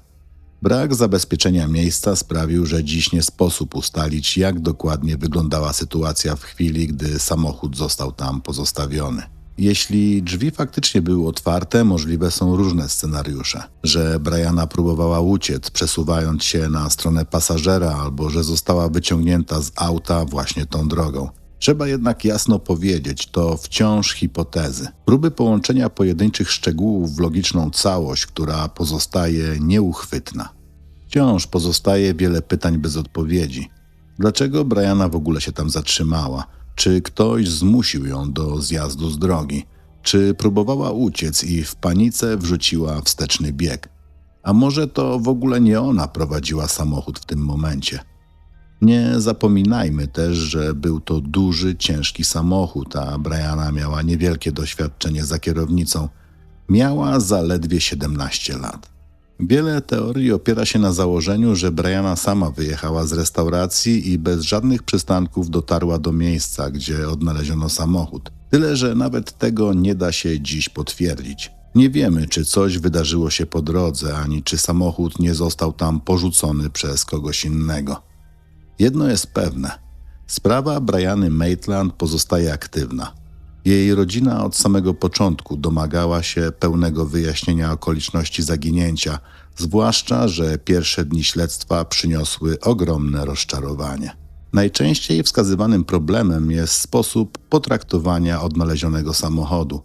Brak zabezpieczenia miejsca sprawił, że dziś nie sposób ustalić, jak dokładnie wyglądała sytuacja w chwili, gdy samochód został tam pozostawiony. Jeśli drzwi faktycznie były otwarte, możliwe są różne scenariusze. Że Brianna próbowała uciec, przesuwając się na stronę pasażera, albo że została wyciągnięta z auta właśnie tą drogą. Trzeba jednak jasno powiedzieć, to wciąż hipotezy. Próby połączenia pojedynczych szczegółów w logiczną całość, która pozostaje nieuchwytna. Wciąż pozostaje wiele pytań bez odpowiedzi. Dlaczego Brianna w ogóle się tam zatrzymała? Czy ktoś zmusił ją do zjazdu z drogi? Czy próbowała uciec i w panice wrzuciła wsteczny bieg? A może to w ogóle nie ona prowadziła samochód w tym momencie? Nie zapominajmy też, że był to duży, ciężki samochód, a Brianna miała niewielkie doświadczenie za kierownicą. Miała zaledwie 17 lat. Wiele teorii opiera się na założeniu, że Brianna sama wyjechała z restauracji i bez żadnych przystanków dotarła do miejsca, gdzie odnaleziono samochód. Tyle, że nawet tego nie da się dziś potwierdzić. Nie wiemy, czy coś wydarzyło się po drodze, ani czy samochód nie został tam porzucony przez kogoś innego. Jedno jest pewne. Sprawa Brianny Maitland pozostaje aktywna. Jej rodzina od samego początku domagała się pełnego wyjaśnienia okoliczności zaginięcia, zwłaszcza że pierwsze dni śledztwa przyniosły ogromne rozczarowanie. Najczęściej wskazywanym problemem jest sposób potraktowania odnalezionego samochodu.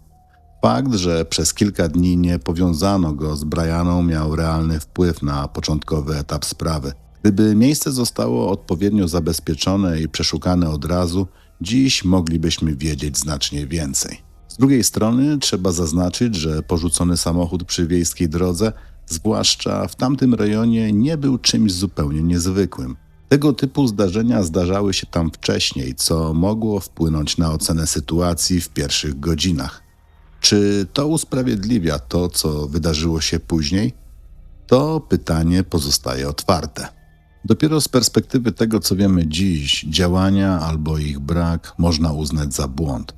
Fakt, że przez kilka dni nie powiązano go z Brianną, miał realny wpływ na początkowy etap sprawy. Gdyby miejsce zostało odpowiednio zabezpieczone i przeszukane od razu, dziś moglibyśmy wiedzieć znacznie więcej. Z drugiej strony trzeba zaznaczyć, że porzucony samochód przy wiejskiej drodze, zwłaszcza w tamtym rejonie, nie był czymś zupełnie niezwykłym. Tego typu zdarzenia zdarzały się tam wcześniej, co mogło wpłynąć na ocenę sytuacji w pierwszych godzinach. Czy to usprawiedliwia to, co wydarzyło się później? To pytanie pozostaje otwarte. Dopiero z perspektywy tego, co wiemy dziś, działania albo ich brak można uznać za błąd.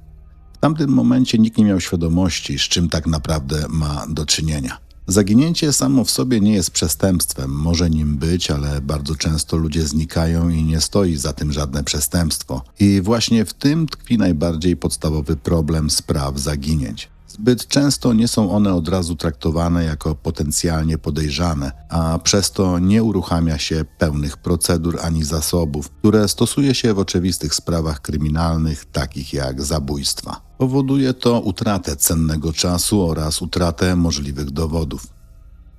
W tamtym momencie nikt nie miał świadomości, z czym tak naprawdę ma do czynienia. Zaginięcie samo w sobie nie jest przestępstwem, może nim być, ale bardzo często ludzie znikają i nie stoi za tym żadne przestępstwo. I właśnie w tym tkwi najbardziej podstawowy problem spraw zaginięć. Zbyt często nie są one od razu traktowane jako potencjalnie podejrzane, a przez to nie uruchamia się pełnych procedur ani zasobów, które stosuje się w oczywistych sprawach kryminalnych, takich jak zabójstwa. Powoduje to utratę cennego czasu oraz utratę możliwych dowodów.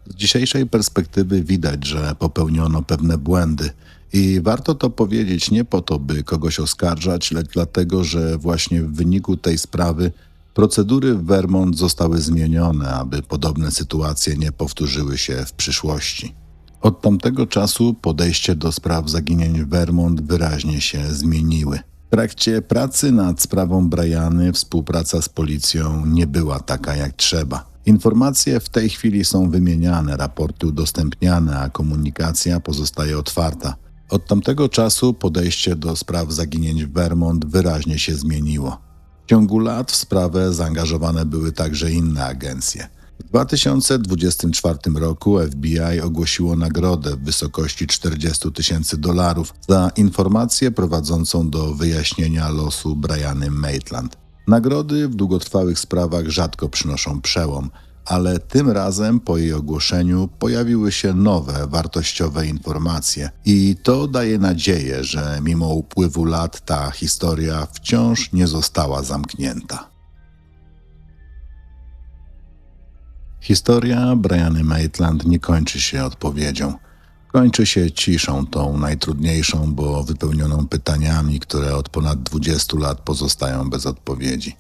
Z dzisiejszej perspektywy widać, że popełniono pewne błędy i warto to powiedzieć nie po to, by kogoś oskarżać, lecz dlatego, że właśnie w wyniku tej sprawy procedury w Vermont zostały zmienione, aby podobne sytuacje nie powtórzyły się w przyszłości. Od tamtego czasu podejście do spraw zaginień w Vermont wyraźnie się zmieniły. W trakcie pracy nad sprawą Briany współpraca z policją nie była taka jak trzeba. Informacje w tej chwili są wymieniane, raporty udostępniane, a komunikacja pozostaje otwarta. Od tamtego czasu podejście do spraw zaginięć w Vermont wyraźnie się zmieniło. W ciągu lat w sprawę zaangażowane były także inne agencje. W 2024 roku FBI ogłosiło nagrodę w wysokości $40,000 za informację prowadzącą do wyjaśnienia losu Briany Maitland. Nagrody w długotrwałych sprawach rzadko przynoszą przełom, ale tym razem po jej ogłoszeniu pojawiły się nowe, wartościowe informacje i to daje nadzieję, że mimo upływu lat ta historia wciąż nie została zamknięta. Historia Briany Maitland nie kończy się odpowiedzią. Kończy się ciszą, tą najtrudniejszą, bo wypełnioną pytaniami, które od ponad 20 lat pozostają bez odpowiedzi.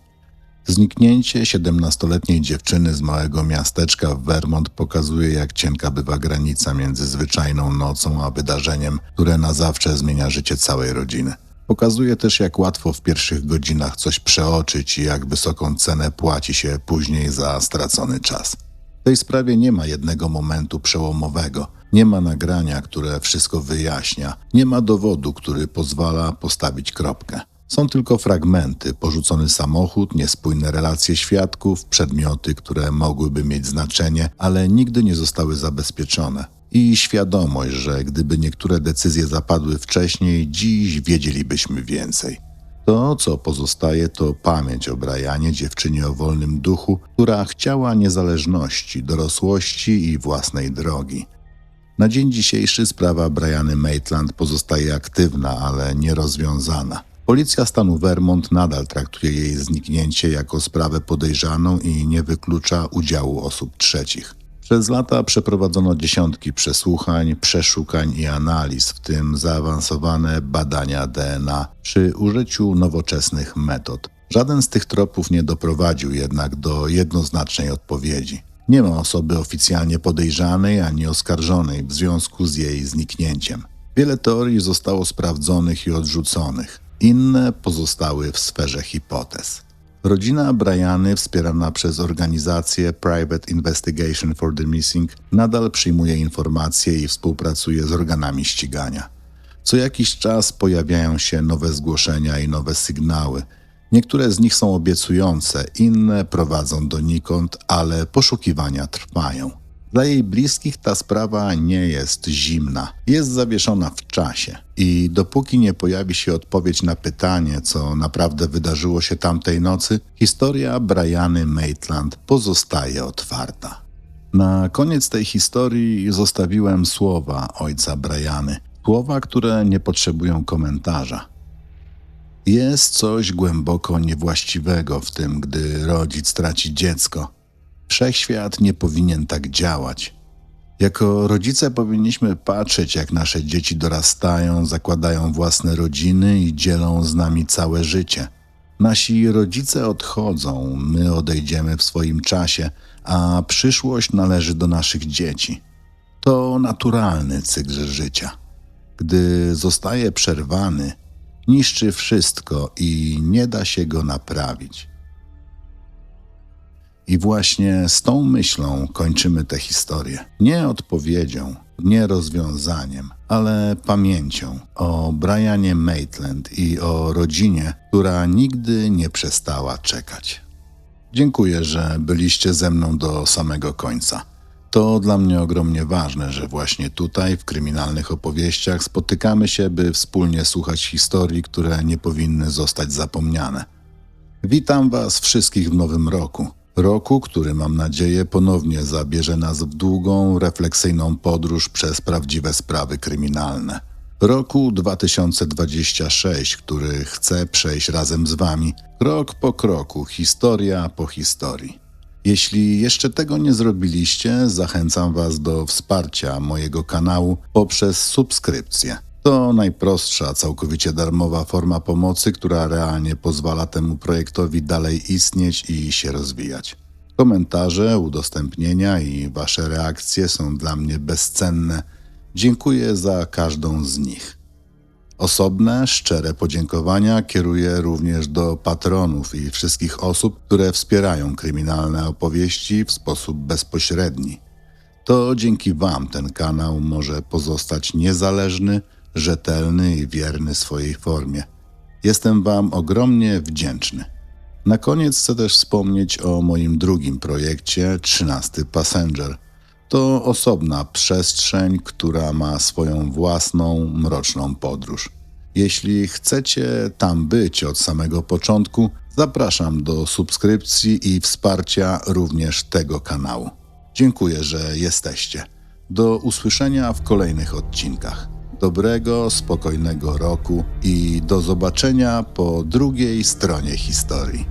Zniknięcie 17-letniej dziewczyny z małego miasteczka w Vermont pokazuje, jak cienka bywa granica między zwyczajną nocą a wydarzeniem, które na zawsze zmienia życie całej rodziny. Pokazuje też, jak łatwo w pierwszych godzinach coś przeoczyć i jak wysoką cenę płaci się później za stracony czas. W tej sprawie nie ma jednego momentu przełomowego, nie ma nagrania, które wszystko wyjaśnia, nie ma dowodu, który pozwala postawić kropkę. Są tylko fragmenty, porzucony samochód, niespójne relacje świadków, przedmioty, które mogłyby mieć znaczenie, ale nigdy nie zostały zabezpieczone. I świadomość, że gdyby niektóre decyzje zapadły wcześniej, dziś wiedzielibyśmy więcej. To, co pozostaje, to pamięć o Brianie, dziewczynie o wolnym duchu, która chciała niezależności, dorosłości i własnej drogi. Na dzień dzisiejszy sprawa Briany Maitland pozostaje aktywna, ale nierozwiązana. Policja stanu Vermont nadal traktuje jej zniknięcie jako sprawę podejrzaną i nie wyklucza udziału osób trzecich. Przez lata przeprowadzono dziesiątki przesłuchań, przeszukań i analiz, w tym zaawansowane badania DNA przy użyciu nowoczesnych metod. Żaden z tych tropów nie doprowadził jednak do jednoznacznej odpowiedzi. Nie ma osoby oficjalnie podejrzanej ani oskarżonej w związku z jej zniknięciem. Wiele teorii zostało sprawdzonych i odrzuconych. Inne pozostały w sferze hipotez. Rodzina Briany, wspierana przez organizację Private Investigation for the Missing, nadal przyjmuje informacje i współpracuje z organami ścigania. Co jakiś czas pojawiają się nowe zgłoszenia i nowe sygnały. Niektóre z nich są obiecujące, inne prowadzą donikąd, ale poszukiwania trwają. Dla jej bliskich ta sprawa nie jest zimna, jest zawieszona w czasie i dopóki nie pojawi się odpowiedź na pytanie, co naprawdę wydarzyło się tamtej nocy, historia Briany Maitland pozostaje otwarta. Na koniec tej historii zostawiłem słowa ojca Briany, słowa, które nie potrzebują komentarza. Jest coś głęboko niewłaściwego w tym, gdy rodzic traci dziecko. Wszechświat nie powinien tak działać. Jako rodzice powinniśmy patrzeć, jak nasze dzieci dorastają, zakładają własne rodziny i dzielą z nami całe życie. Nasi rodzice odchodzą, my odejdziemy w swoim czasie, a przyszłość należy do naszych dzieci. To naturalny cykl życia. Gdy zostaje przerwany, niszczy wszystko i nie da się go naprawić. I właśnie z tą myślą kończymy tę historię. Nie odpowiedzią, nie rozwiązaniem, ale pamięcią o Brianie Maitland i o rodzinie, która nigdy nie przestała czekać. Dziękuję, że byliście ze mną do samego końca. To dla mnie ogromnie ważne, że właśnie tutaj, w kryminalnych opowieściach, spotykamy się, by wspólnie słuchać historii, które nie powinny zostać zapomniane. Witam Was wszystkich w nowym roku. Roku, który mam nadzieję ponownie zabierze nas w długą, refleksyjną podróż przez prawdziwe sprawy kryminalne. Roku 2026, który chcę przejść razem z Wami, krok po kroku, historia po historii. Jeśli jeszcze tego nie zrobiliście, zachęcam Was do wsparcia mojego kanału poprzez subskrypcję. To najprostsza, całkowicie darmowa forma pomocy, która realnie pozwala temu projektowi dalej istnieć i się rozwijać. Komentarze, udostępnienia i Wasze reakcje są dla mnie bezcenne. Dziękuję za każdą z nich. Osobne, szczere podziękowania kieruję również do patronów i wszystkich osób, które wspierają kryminalne opowieści w sposób bezpośredni. To dzięki Wam ten kanał może pozostać niezależny, rzetelny i wierny swojej formie. Jestem Wam ogromnie wdzięczny. Na koniec chcę też wspomnieć o moim drugim projekcie, 13 Passenger. To osobna przestrzeń, która ma swoją własną, mroczną podróż. Jeśli chcecie tam być od samego początku, zapraszam do subskrypcji i wsparcia również tego kanału. Dziękuję, że jesteście. Do usłyszenia w kolejnych odcinkach. Dobrego, spokojnego roku i do zobaczenia po drugiej stronie historii.